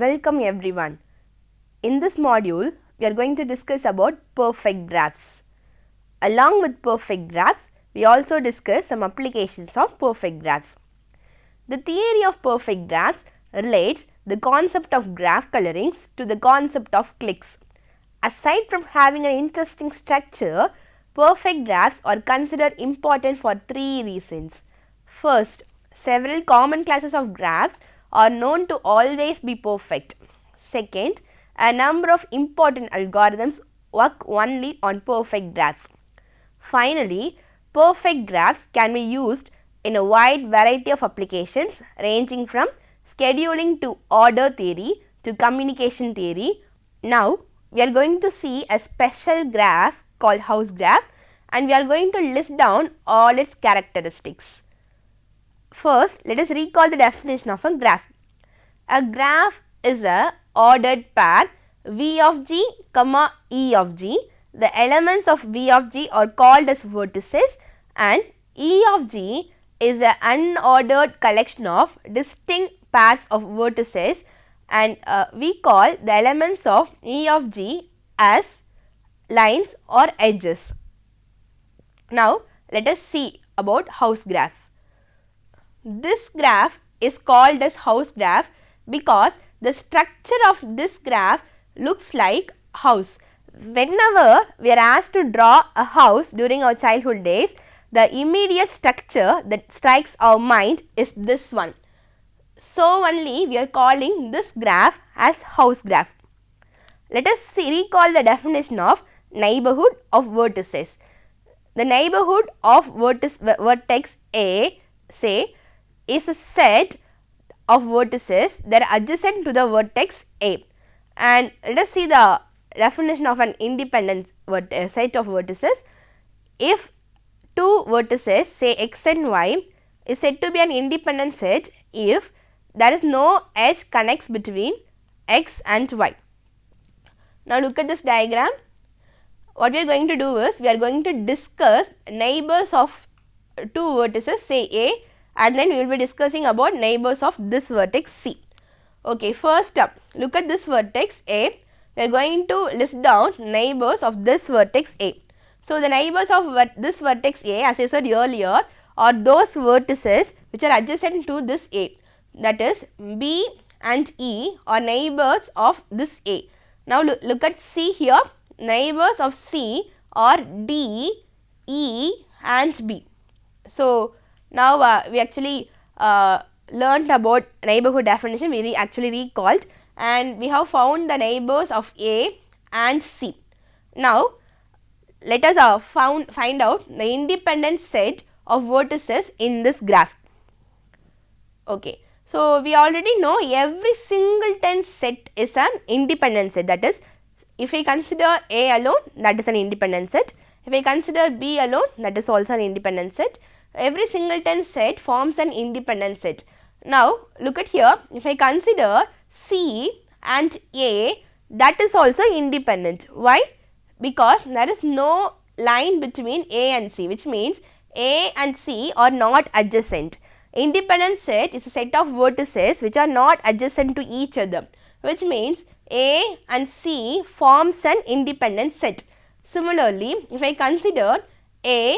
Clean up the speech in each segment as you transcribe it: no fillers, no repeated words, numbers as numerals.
Welcome everyone. In this module, we are going to discuss about perfect graphs. Along with perfect graphs, we also discuss some applications of perfect graphs. The theory of perfect graphs relates the concept of graph colorings to the concept of cliques. Aside from having an interesting structure, perfect graphs are considered important for three reasons. First, several common classes of graphs are known to always be perfect. Second, a number of important algorithms work only on perfect graphs. Finally, perfect graphs can be used in a wide variety of applications ranging from scheduling to order theory to communication theory. Now, we are going to see a special graph called house graph and we are going to list down all its characteristics. First, let us recall the definition of a graph. A graph is a ordered pair V of g, E of g. The elements of V of g are called as vertices and E of g is an unordered collection of distinct pairs of vertices and we call the elements of E of g as lines or edges. Now, let us see about house graph. This graph is called as house graph because the structure of this graph looks like house. Whenever we are asked to draw a house during our childhood days, the immediate structure that strikes our mind is this one. So only we are calling this graph as house graph. Let us recall the definition of neighborhood of vertices. The neighborhood of vertex A, say, is a set of vertices that are adjacent to the vertex A. And let us see the definition of an independent set of vertices. If two vertices, say x and y, is said to be an independent set if there is no edge connects between x and y. Now, look at this diagram. What we are going to do is, we are going to discuss neighbors of two vertices, say A, and then we will be discussing about neighbors of this vertex C. Okay, first up, look at this vertex A. We are going to list down neighbors of this vertex A. So, the neighbors of this vertex A, as I said earlier, are those vertices which are adjacent to this A. That is, B and E are neighbors of this A. Now, look at C here. Neighbors of C are D, E and B. So, now we actually learnt about neighborhood definition, we actually recalled and we have found the neighbors of A and C. Now, let us find out the independent set of vertices in this graph. Okay. So, we already know every singleton set is an independent set, that is, if we consider A alone, that is an independent set. If we consider B alone, that is also an independent set. Every singleton set forms an independent set. Now, look at here, if I consider C and A, that is also independent. Why? Because there is no line between A and C, which means A and C are not adjacent. Independent set is a set of vertices which are not adjacent to each other, which means A and C forms an independent set. Similarly, if I consider A,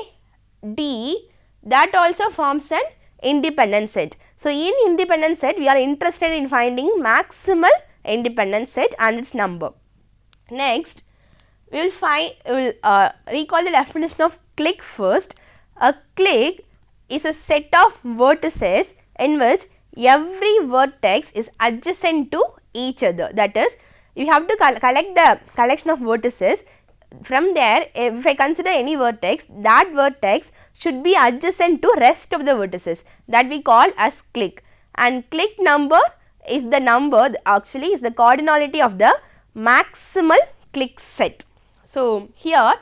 D, that also forms an independent set. So, in independent set, we are interested in finding maximal independent set and its number. Next, we will recall the definition of clique first. A clique is a set of vertices in which every vertex is adjacent to each other. That is, you have to collect the collection of vertices. From there, if I consider any vertex, that vertex should be adjacent to rest of the vertices, that we call as clique. And clique number is the number, actually is the cardinality of the maximal clique set. So, here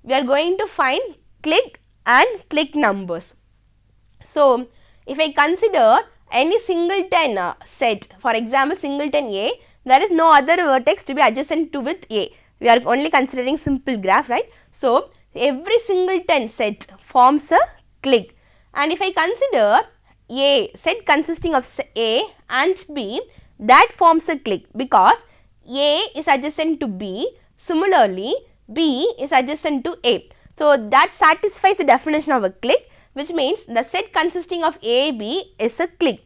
we are going to find clique and clique numbers. So, if I consider any singleton set, for example, singleton A, there is no other vertex to be adjacent to with A. We are only considering simple graph, right. So, every singleton set forms a clique, and if I consider A set consisting of A and B, that forms a clique because A is adjacent to B, similarly B is adjacent to A. So that satisfies the definition of a clique, which means the set consisting of A, B is a clique.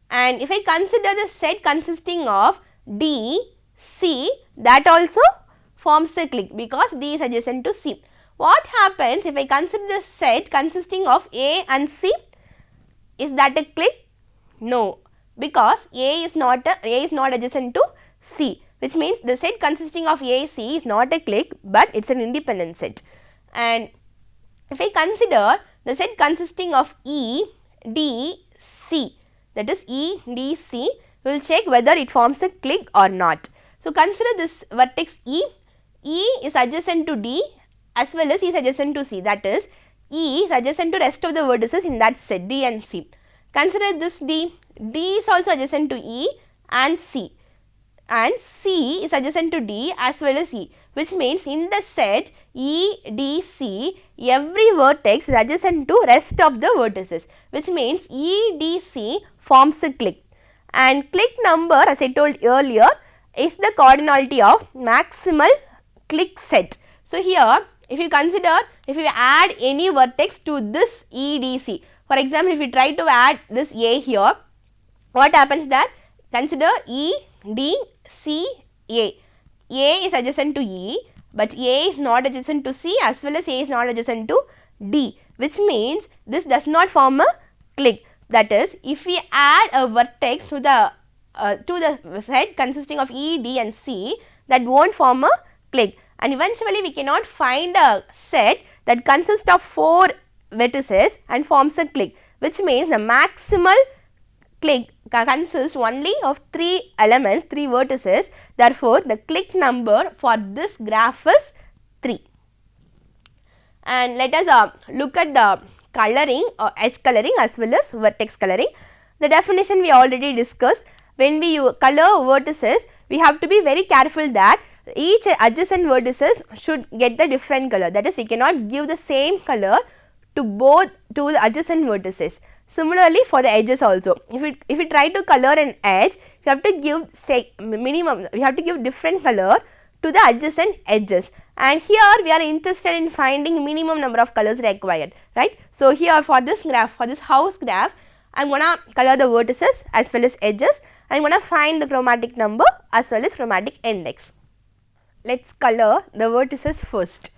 And if I consider the set consisting of D, C, that also forms a clique because D is adjacent to C. What happens if I consider the set consisting of A and C? Is that a clique? No, because A is not adjacent to C, which means the set consisting of A, C is not a clique, but it's an independent set. And if I consider the set consisting of E, D, C, that is E, D, C, we will check whether it forms a clique or not. So consider this vertex E. E is adjacent to D as well as E is adjacent to C, that is E is adjacent to rest of the vertices in that set D and C. Consider this D. D is also adjacent to E and C, and C is adjacent to D as well as E, which means in the set E, D, C, every vertex is adjacent to rest of the vertices, which means E, D, C forms a clique. And clique number, as I told earlier, is the cardinality of maximal clique set. So here, if you consider, if you add any vertex to this E, D, C, for example, if you try to add this A here, what happens that? Consider E, D, C, A. A is adjacent to E, but A is not adjacent to C as well as A is not adjacent to D, which means this does not form a clique. That is, if we add a vertex to the set consisting of E, D and C, that won't form a clique, and eventually we cannot find a set that consists of 4 vertices and forms a clique, which means the maximal clique consists only of 3 elements, 3 vertices. Therefore, the clique number for this graph is 3. And let us look at the coloring or edge coloring as well as vertex coloring. The definition we already discussed. When we color vertices, we have to be very careful that each adjacent vertices should get the different color. That is, we cannot give the same color to the adjacent vertices. Similarly, for the edges also, if we try to color an edge, we have to give we have to give different color to the adjacent edges, and here we are interested in finding minimum number of colors required, right? So here for this graph, for this house graph, I am gonna color the vertices as well as edges. I am gonna find the chromatic number as well as chromatic index. Let's color the vertices first.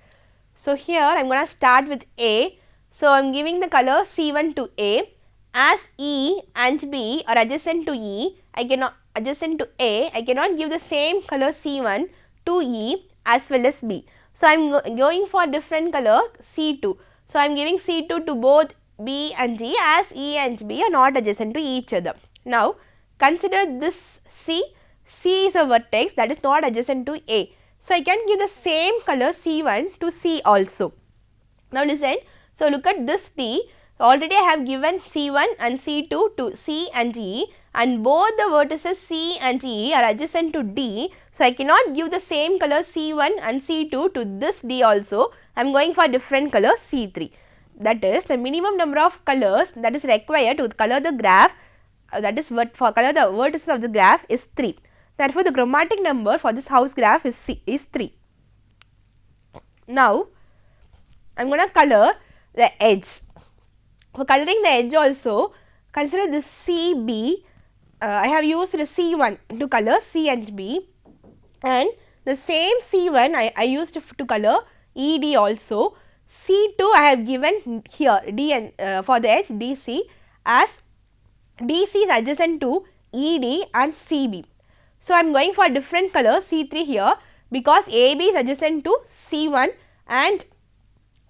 So here I am gonna start with A. So I am giving the color C1 to A. As E and B are adjacent to E, I cannot give the same color C1 to E as well as B. So I am going for different color C2. So I am giving C2 to both B and D as E and B are not adjacent to each other. Now consider this C. C is a vertex that is not adjacent to A. So I can give the same color C1 to C also. Now listen. So look at this D. Already I have given C1 and C2 to C and E, and both the vertices C and E are adjacent to D. So I cannot give the same color C1 and C2 to this D also. I am going for different color C3. That is, the minimum number of colors that is required to color the graph, that is for color the vertices of the graph is 3. Therefore, the chromatic number for this house graph is 3. Now I am going to color the edge. For coloring the edge also, consider this CB. I have used C1 to color C and B, and the same C1 I used to color ED also. C2 I have given here D and for the edge DC, as DC is adjacent to ED and CB. So I am going for different color C3 here because AB is adjacent to C1 and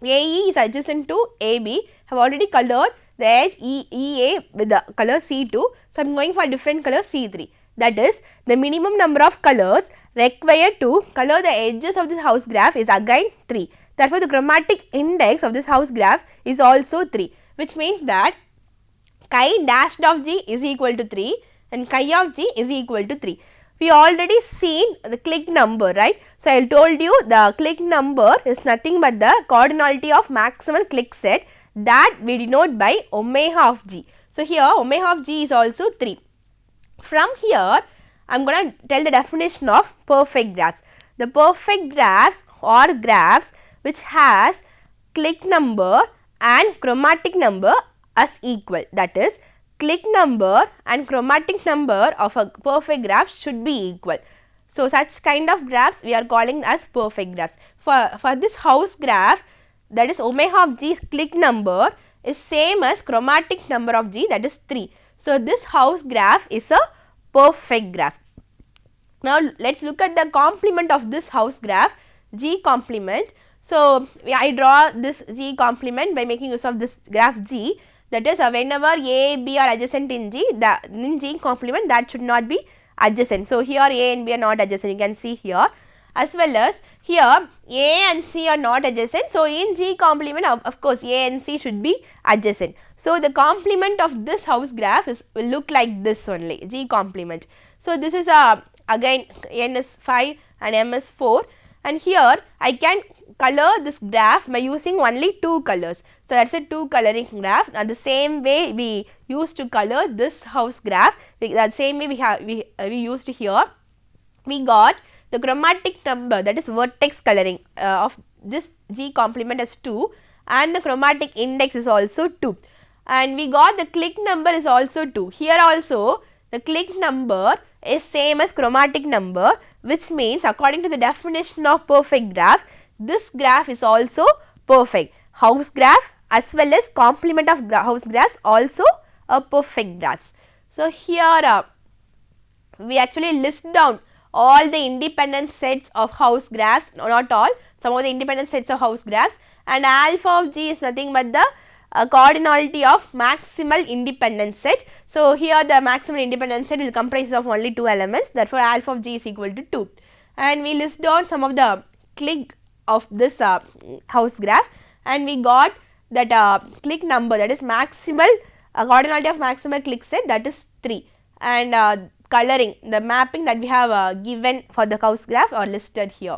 AE is adjacent to AB. I have already colored the edge EA with the color C2. So I am going for different color C3. That is, the minimum number of colors required to color the edges of this house graph is again 3. Therefore, the chromatic index of this house graph is also 3, which means that chi dashed of G is equal to 3 and chi of G is equal to 3. We already seen the clique number, right? So I told you the clique number is nothing but the cardinality of maximal clique set that we denote by omega of G. So here omega of G is also 3. From here I am going to tell the definition of perfect graphs. The perfect graphs are graphs which has click number and chromatic number as equal. That is, click number and chromatic number of a perfect graph should be equal. So, such kind of graphs we are calling as perfect graphs. For this house graph, that is omega of G's click number is same as chromatic number of G, that is 3. So, this house graph is a perfect graph. Now, let us look at the complement of this house graph, G complement. So, I draw this G complement by making use of this graph G, that is whenever A, B are adjacent in G, in G complement that should not be adjacent. So, here A and B are not adjacent, you can see here, as well as here A and C are not adjacent. So, in G complement of course A and C should be adjacent. So, the complement of this house graph will look like this only, G complement. So, this is again N is 5 and M is 4, and here I can color this graph by using only 2 colors. So, that is a 2 coloring graph, and the same way we used to color this house graph, that same way we used here. We got the chromatic number, that is vertex coloring of this G complement as 2, and the chromatic index is also 2, and we got the click number is also 2. Here also the click number is same as chromatic number, which means according to the definition of perfect graph, this graph is also perfect. House graph as well as complement of house graphs also a perfect graphs. So, here we actually list down all the independent sets of house graphs, not all, some of the independent sets of house graphs, and alpha of G is nothing but the cardinality of maximal independent set. So, here the maximal independent set will comprise of only 2 elements, therefore, alpha of G is equal to 2, and we list down some of the click of this house graph, and we got that click number, that is maximal cardinality of maximal click set, that is 3, and coloring, the mapping that we have given for the house graph are listed here.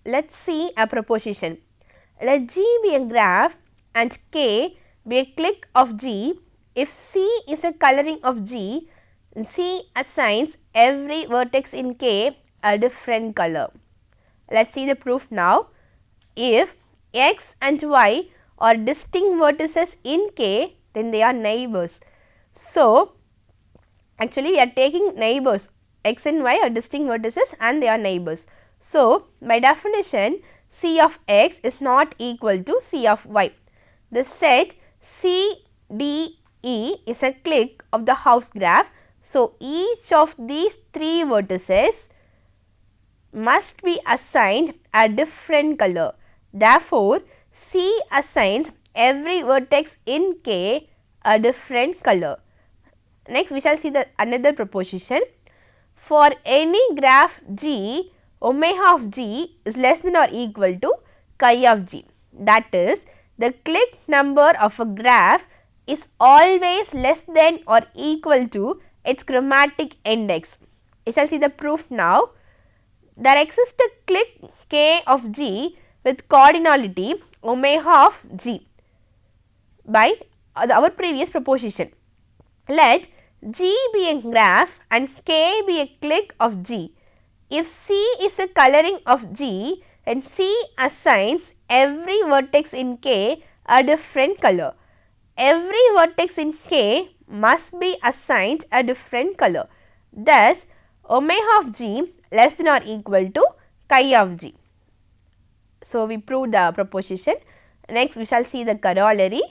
Let us see a proposition. Let G be a graph and K be a click of G if C is a coloring of G, C assigns every vertex in K a different color. Let us see the proof now. If X and Y are distinct vertices in K, then they are neighbors. So, actually we are taking neighbors, X and Y are distinct vertices and they are neighbors. So, by definition, C of X is not equal to C of Y. The set C, D, E is a click of the house graph. So, each of these 3 vertices must be assigned a different color. Therefore, C assigns every vertex in K a different color. Next, we shall see the another proposition. For any graph G, omega of G is less than or equal to chi of G. That is, the click number of a graph is always less than or equal to its chromatic index. We shall see the proof now. There exists a click K of G with cardinality omega of G by our previous proposition. Let G be a graph and K be a click of G. If C is a coloring of G, then C assigns every vertex in K a different color. Every vertex in K must be assigned a different color. Thus, omega of G less than or equal to chi of G. So, we proved the proposition. Next, we shall see the corollary.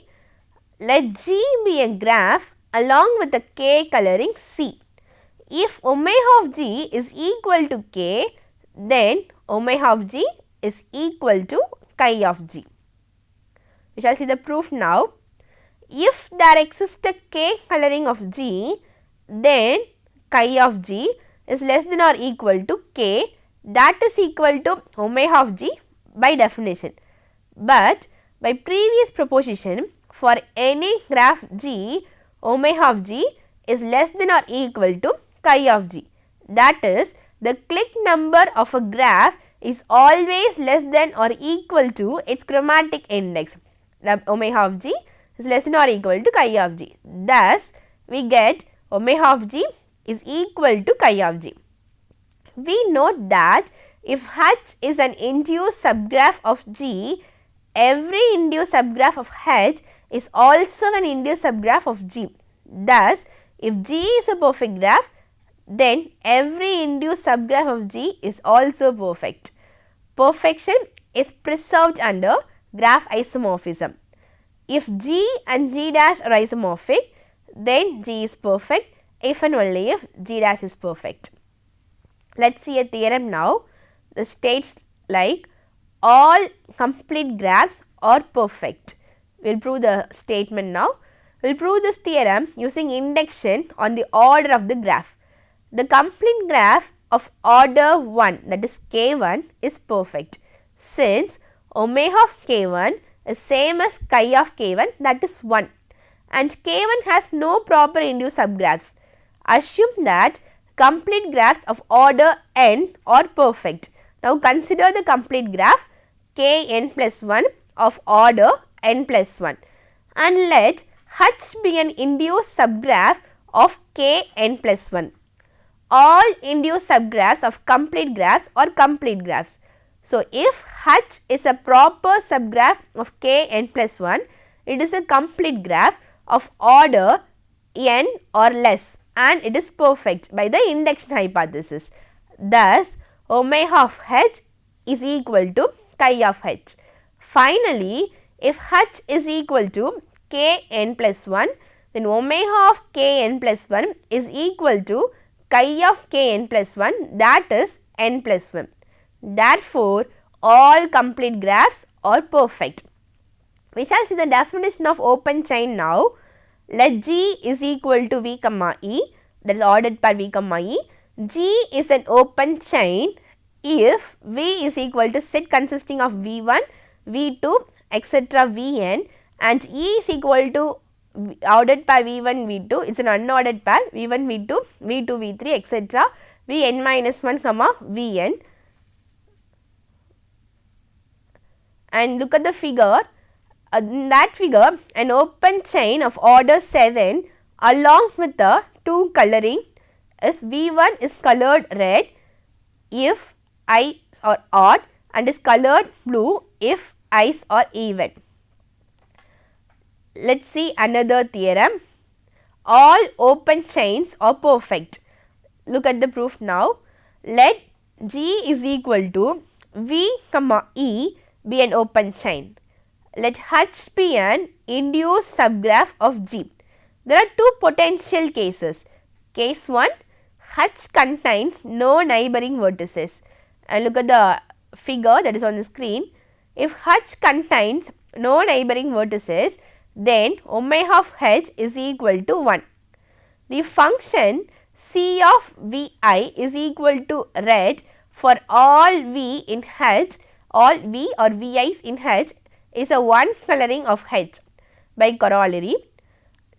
Let G be a graph along with the K coloring C. If omega of G is equal to K, then omega of G is equal to chi of G. We shall see the proof now. If there exists a K coloring of G, then chi of G is less than or equal to K, that is equal to omega of G by definition. But by previous proposition, for any graph G, omega of G is less than or equal to chi of G. That is, the click number of a graph is always less than or equal to its chromatic index. The omega of G is less than or equal to chi of G. Thus, we get omega of G is equal to chi of G. We note that if H is an induced subgraph of G, every induced subgraph of H is also an induced subgraph of G. Thus, if G is a perfect graph, then every induced subgraph of G is also perfect. Perfection is preserved under graph isomorphism. If G and G dash are isomorphic, then G is perfect if and only if G dash is perfect. Let us see a theorem now. The states like all complete graphs are perfect. We will prove the statement now. We will prove this theorem using induction on the order of the graph. The complete graph of order 1, that is K1, is perfect since omega of K1 is same as chi of K1, that is 1, and K1 has no proper induced subgraphs. Assume that complete graphs of order n are perfect. Now consider the complete graph Kn plus 1 of order n plus 1 and let H be an induced subgraph of Kn plus 1. All induced subgraphs of complete graphs are complete graphs. So, if H is a proper subgraph of Kn plus 1, it is a complete graph of order n or less and it is perfect by the induction hypothesis. Thus, omega of H is equal to chi of H. Finally, if H is equal to Kn plus 1, then omega of Kn plus 1 is equal to chi of Kn plus 1, that is n plus 1. Therefore, all complete graphs are perfect. We shall see the definition of open chain now. Let G is equal to V comma E, that is ordered pair V comma E. G is an open chain if V is equal to set consisting of V1, V2, etc. Vn, and E is equal to ordered pair V1, V2, it is an unordered pair V1, V2, V2, V3, etc. Vn minus 1 comma Vn. And look at the figure. In that figure, an open chain of order 7 along with the 2 coloring is V1 is colored red if i's are odd and is colored blue if i's are even. Let us see another theorem. All open chains are perfect. Look at the proof now. Let G is equal to V comma E be an open chain. Let H be an induced subgraph of G. There are two potential cases. Case 1, H contains no neighboring vertices. And look at the figure that is on the screen. If H contains no neighboring vertices, then omega of H is equal to 1. The function C of Vi is equal to red for all V in H, all V or Vi's in H is a one coloring of H. By corollary,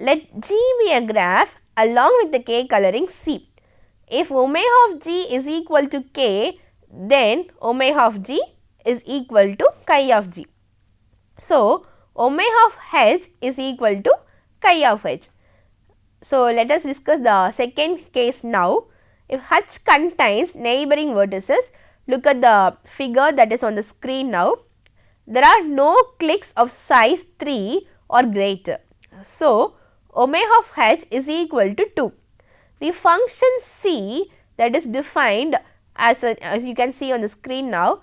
let G be a graph along with the K coloring C. If omega of G is equal to K, then omega of G is equal to chi of G. So, omega of H is equal to chi of H. So, let us discuss the second case now. If H contains neighboring vertices, look at the figure that is on the screen now. There are no cliques of size 3 or greater. So, omega of H is equal to 2. The function C that is defined as you can see on the screen now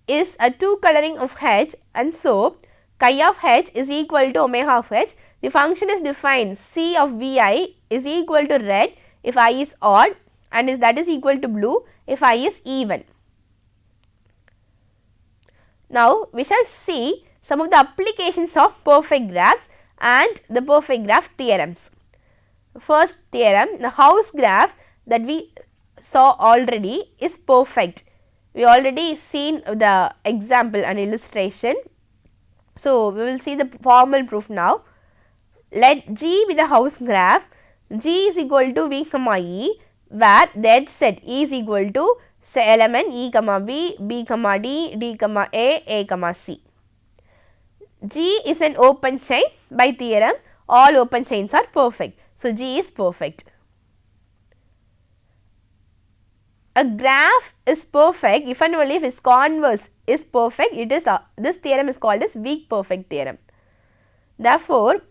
is a 2 coloring of H, and so chi of H is equal to omega of H. The function is defined C of Vi is equal to red if I is odd and that is equal to blue if I is even. Now, we shall see some of the applications of perfect graphs and the perfect graph theorems. First theorem, the house graph that we saw already is perfect. We already seen the example and illustration. So, we will see the formal proof now. Let G be the house graph. G is equal to V comma E, where that set E is equal to say element E comma B, B comma D, D comma A comma C. G is an open chain. By theorem, all open chains are perfect. So, G is perfect. A graph is perfect if and only if its converse is perfect. It is this theorem is called as weak perfect theorem. Therefore,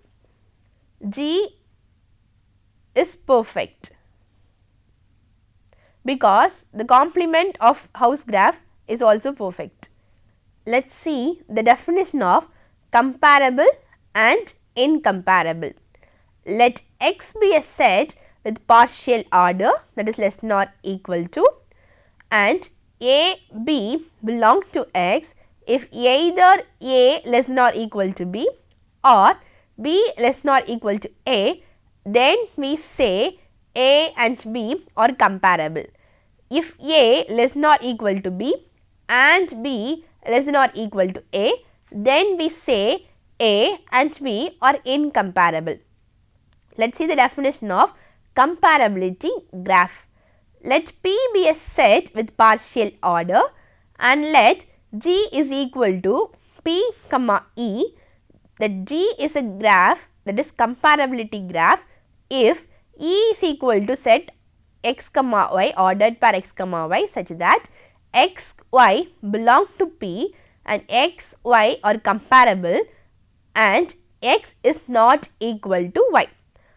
G is perfect because the complement of house graph is also perfect. Let us see the definition of comparable and incomparable. Let X be a set with partial order, that is less than or equal to, and A, B belong to X if either A less than or equal to B or B less than or equal to A, then we say A and B are comparable. If A less than or equal to B and B less than or equal to A, then we say A and B are incomparable. Let us see the definition of comparability graph. Let P be a set with partial order and let G is equal to P comma E. That G is a graph, that is comparability graph, if E is equal to set x comma y ordered per x comma y such that x, y belong to P and x, y are comparable and x is not equal to y.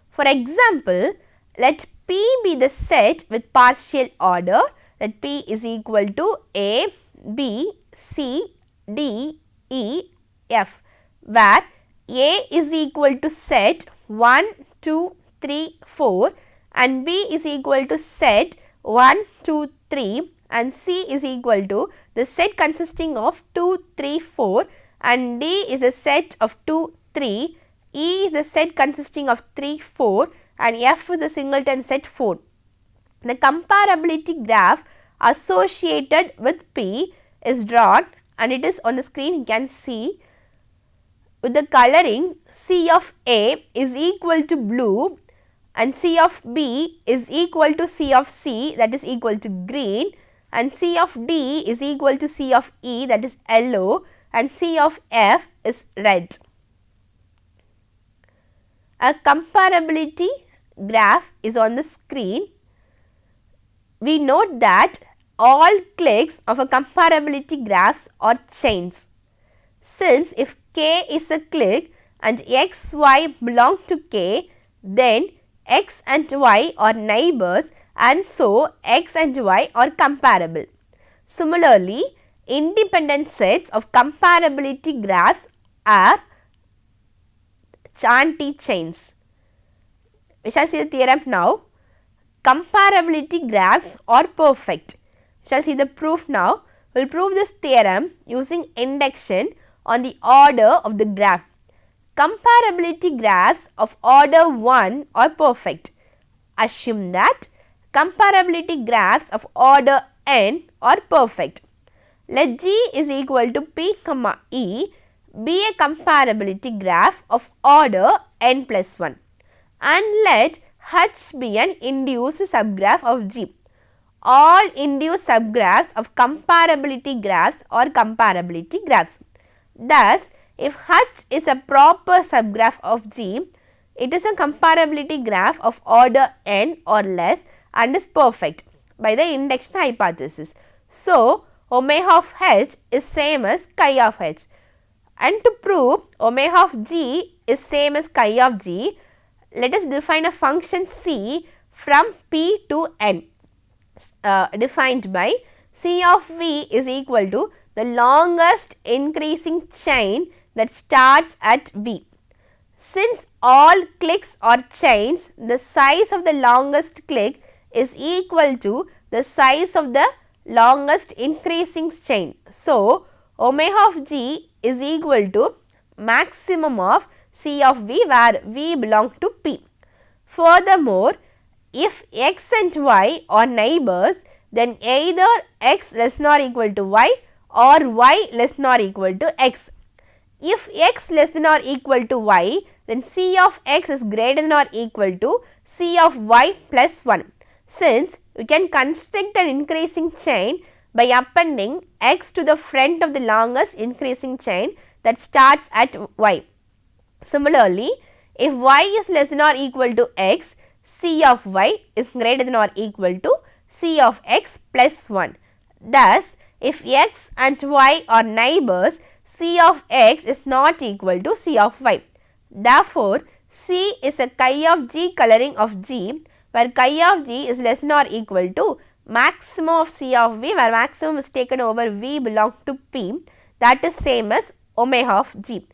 For example, let P be the set with partial order, that P is equal to A, B, C, D, E, F, where A is equal to set 1, 2, 3, 4 and B is equal to set 1, 2, 3 and C is equal to the set consisting of 2, 3, 4 and D is a set of 2, 3, E is a set consisting of 3, 4 and F is a singleton set 4. The comparability graph associated with P is drawn and it is on the screen. You can see with the coloring C of A is equal to blue and C of B is equal to C of C, that is equal to green, and C of D is equal to C of E, that is yellow, and C of F is red. A comparability graph is on the screen. We note that all clicks of a comparability graphs are chains. Since if K is a click and X, Y belong to K, then X and Y are neighbors and so X and Y are comparable. Similarly, independent sets of comparability graphs are anti-chains. We shall see the theorem now. Comparability graphs are perfect. We shall see the proof now. We will prove this theorem using induction on the order of the graph. Comparability graphs of order 1 are perfect. Assume that comparability graphs of order n are perfect. Let G is equal to P comma E be a comparability graph of order n plus 1 and let H be an induced subgraph of G. All induced subgraphs of comparability graphs are comparability graphs. Thus, if H is a proper subgraph of G, it is a comparability graph of order n or less and is perfect by the induction hypothesis. So, omega of H is same as chi of H. And to prove omega of G is same as chi of G, let us define a function C from P to N defined by C of V is equal to the longest increasing chain that starts at V. Since all clicks are chains, the size of the longest click is equal to the size of the longest increasing chain. So, omega of G is equal to maximum of C of V where V belong to P. Furthermore, if X and Y are neighbors, then either X less than or equal to Y or Y less than or equal to X. If X less than or equal to Y, then C of X is greater than or equal to C of Y plus 1. Since we can construct an increasing chain by appending X to the front of the longest increasing chain that starts at Y. Similarly, if Y is less than or equal to X, C of Y is greater than or equal to C of x plus 1. Thus, if x and y are neighbors, C of x is not equal to C of y. Therefore, C is a chi of g coloring of G, where chi of G is less than or equal to maximum of C of V, where maximum is taken over V belong to P, that is same as omega of G.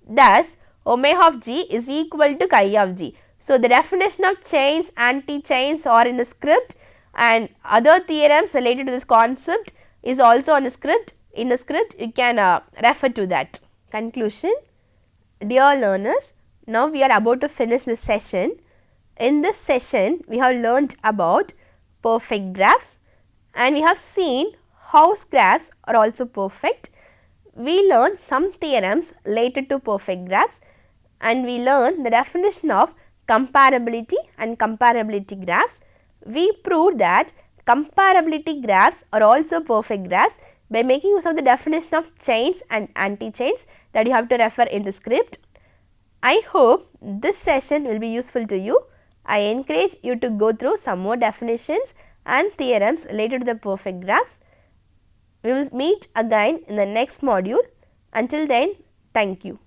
Thus, omega of G is equal to chi of G. So, the definition of chains, anti-chains are in the script, and other theorems related to this concept is also on the script. In the script, you can refer to that. Conclusion. Dear learners, now we are about to finish this session. In this session, we have learnt about perfect graphs, and we have seen how graphs are also perfect. We learned some theorems related to perfect graphs, and we learned the definition of comparability and comparability graphs. We proved that comparability graphs are also perfect graphs by making use of the definition of chains and anti-chains that you have to refer in the script. I hope this session will be useful to you. I encourage you to go through some more definitions and theorems related to the perfect graphs. We will meet again in the next module. Until then, thank you.